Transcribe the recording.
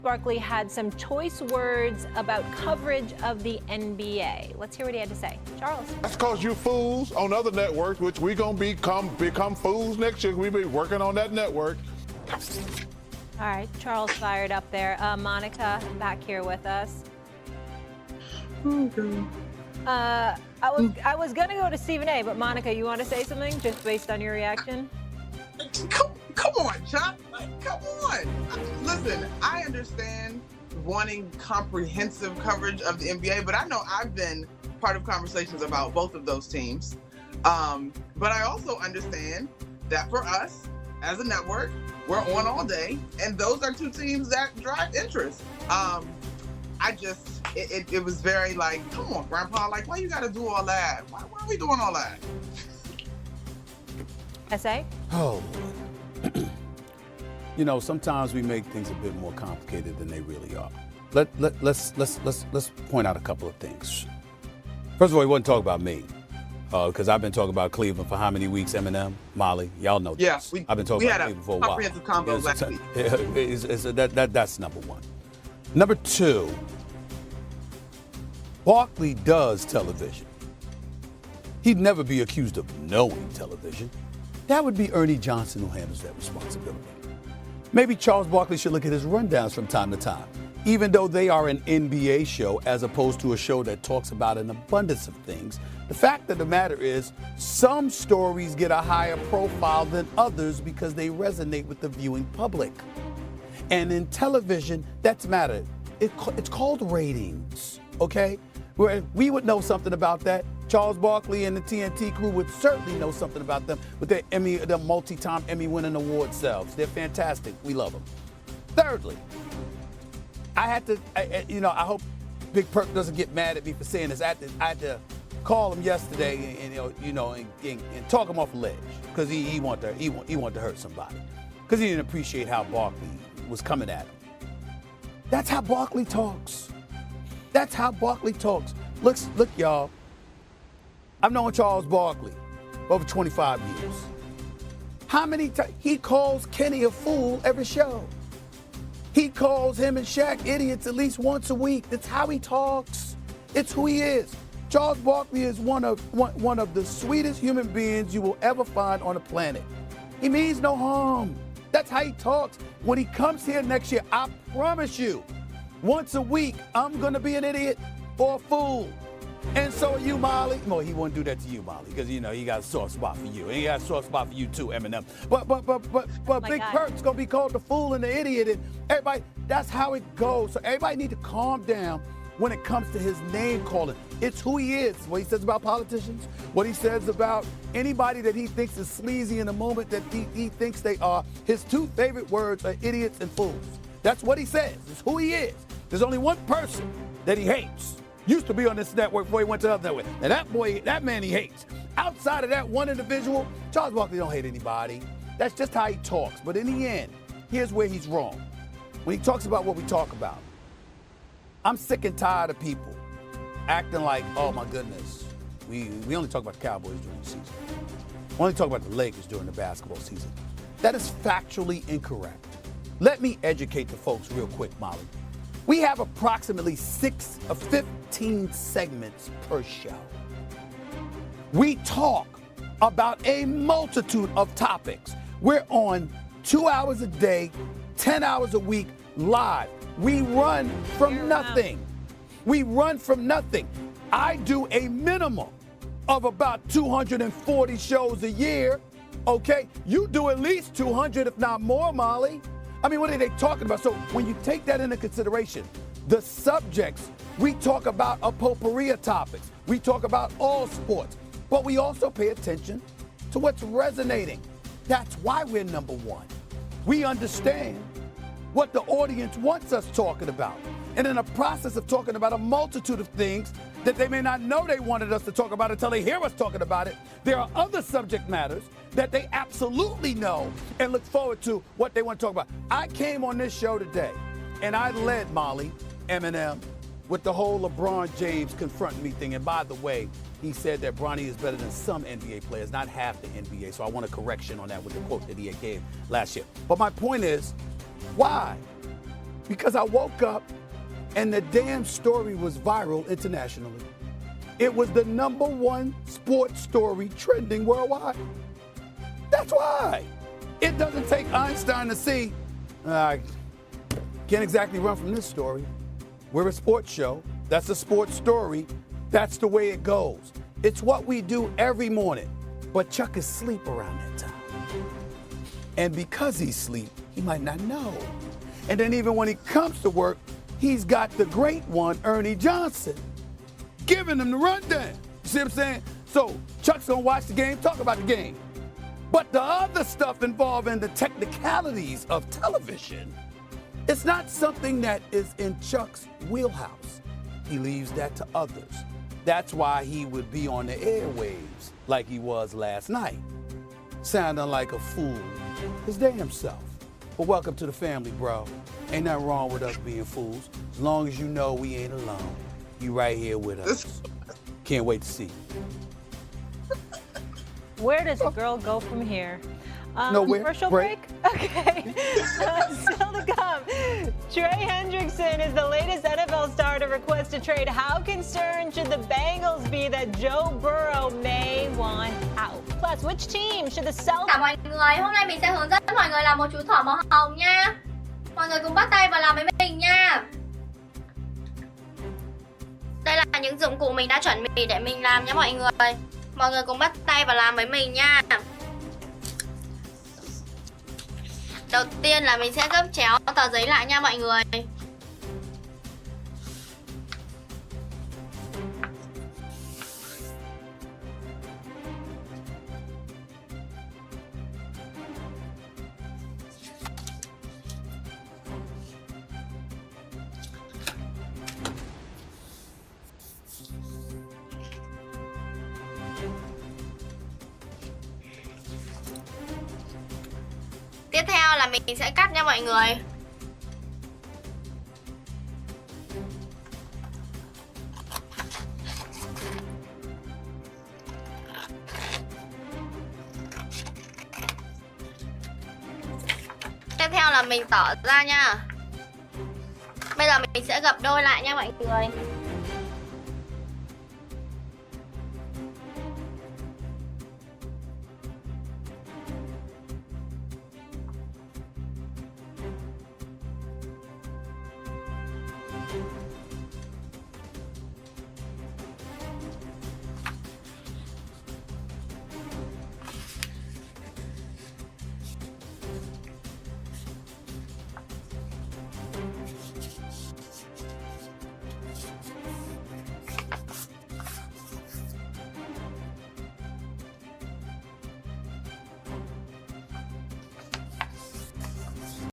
Barkley had some choice words about coverage of the NBA. Let's hear what he had to say. Charles. That's because you fools on other networks, which we're going to become fools next year. We'll be working on that network. All right, Charles fired up there. Monica, back here with us. Okay. I was going to go to Stephen A., but Monica, you want to say something just based on your reaction? Come on, Chuck. Like, come on. Listen, I understand wanting comprehensive coverage of the NBA, but I know I've been part of conversations about both of those teams. But I also understand that for us as a network, we're on all day, and those are two teams that drive interest. It was very like, come on, Grandpa, like, why you got to do all that? Why are we doing all that? S.A.? Oh, you know, sometimes we make things a bit more complicated than they really are. Let's point out a couple of things. First of all, he wasn't talking about me, because I've been talking about Cleveland for how many weeks? Eminem, Molly, y'all know this. Yeah, I've been talking about Cleveland for a while. Comprehensive combo last week. That's number one. Number two, Barkley does television. He'd never be accused of knowing television. That would be Ernie Johnson who handles that responsibility. Maybe Charles Barkley should look at his rundowns from time to time, even though they are an NBA show as opposed to a show that talks about an abundance of things. The fact of the matter is, some stories get a higher profile than others because they resonate with the viewing public. And in television, that's matter. It's called ratings, okay? Where we would know something about that. Charles Barkley and the TNT crew would certainly know something about them with their multi-time Emmy-winning award selves. They're fantastic. We love them. Thirdly, I hope Big Perk doesn't get mad at me for saying this. I had to call him yesterday and talk him off a ledge because he wanted to hurt somebody because he didn't appreciate how Barkley was coming at him. That's how Barkley talks. That's how Barkley talks. Look, y'all. I've known Charles Barkley for over 25 years. How many times he calls Kenny a fool every show? He calls him and Shaq idiots at least once a week. That's how he talks. It's who he is. Charles Barkley is one of the sweetest human beings you will ever find on the planet. He means no harm. That's how he talks. When he comes here next year, I promise you, once a week, I'm going to be an idiot or a fool. And so are you, Molly. No, he won't do that to you, Molly, because, he got a soft spot for you. And he got a soft spot for you, too, Eminem. But Big Perk's going to be called the fool and the idiot. And everybody, that's how it goes. So everybody need to calm down when it comes to his name calling. It's who he is. What he says about politicians, what he says about anybody that he thinks is sleazy in the moment that he thinks they are. His two favorite words are idiots and fools. That's what he says. It's who he is. There's only one person that he hates. Used to be on this network before he went to the other network. And that man he hates. Outside of that one individual, Charles Barkley don't hate anybody. That's just how he talks. But in the end, here's where he's wrong. When he talks about what we talk about, I'm sick and tired of people acting like, oh my goodness, we only talk about the Cowboys during the season. We only talk about the Lakers during the basketball season. That is factually incorrect. Let me educate the folks real quick, Molly. We have approximately 15 segments per show. We talk about a multitude of topics. We're on 2 hours a day, 10 hours a week, live. We run from nothing. We run from nothing. I do a minimum of about 240 shows a year, okay? You do at least 200, if not more, Molly. I mean, what are they talking about? So when you take that into consideration, the subjects, we talk about a potpourri of topics. We talk about all sports, but we also pay attention to what's resonating. That's why we're number one. We understand what the audience wants us talking about. And in the process of talking about a multitude of things that they may not know they wanted us to talk about until they hear us talking about it, there are other subject matters that they absolutely know and look forward to what they want to talk about. I came on this show today, and I led Molly, Eminem, with the whole LeBron James confronting me thing. And by the way, he said that Bronny is better than some NBA players, not half the NBA. So I want a correction on that with the quote that he gave last year. But my point is, why? because I woke up and the damn story was viral internationally. It was the #1 sports story trending worldwide. That's why. It doesn't take Einstein to see, I can't exactly run from this story. We're a sports show. That's a sports story. That's the way it goes. It's what we do every morning. But Chuck is asleep around that time. And because he's asleep, he might not know. And then even when he comes to work, he's got the great one, Ernie Johnson, giving him the rundown. You see what I'm saying? So Chuck's gonna watch the game, talk about the game. But the other stuff involving the technicalities of television, it's not something that is in Chuck's wheelhouse. He leaves that to others. That's why he would be on the airwaves like he was last night, sounding like a fool, his damn self. But welcome to the family, bro. Ain't nothing wrong with us being fools, as long as you know we ain't alone. You right here with us. Can't wait to see you. Where does a girl go from here? Nowhere. Commercial break? Okay. Still to come. Trey Hendrickson is the latest NFL star to request a trade. How concerned should the Bengals be that Joe Burrow may want out? Plus, which team should the Celtics... Chào mọi người, hôm nay mình sẽ hướng dẫn mọi người làm một chú thỏ màu hồng nha. Mọi người cùng bắt tay vào làm với mình nha. Đây là những dụng cụ mình đã chuẩn bị để mình làm nhé mọi người. Mọi người cùng bắt tay vào làm với mình nha. Đầu tiên là mình sẽ gấp chéo tờ giấy lại nha mọi người. Tiếp theo là mình sẽ cắt nha mọi người. Tiếp theo là mình tỏ ra nha. Bây giờ mình sẽ gập đôi lại nha mọi người.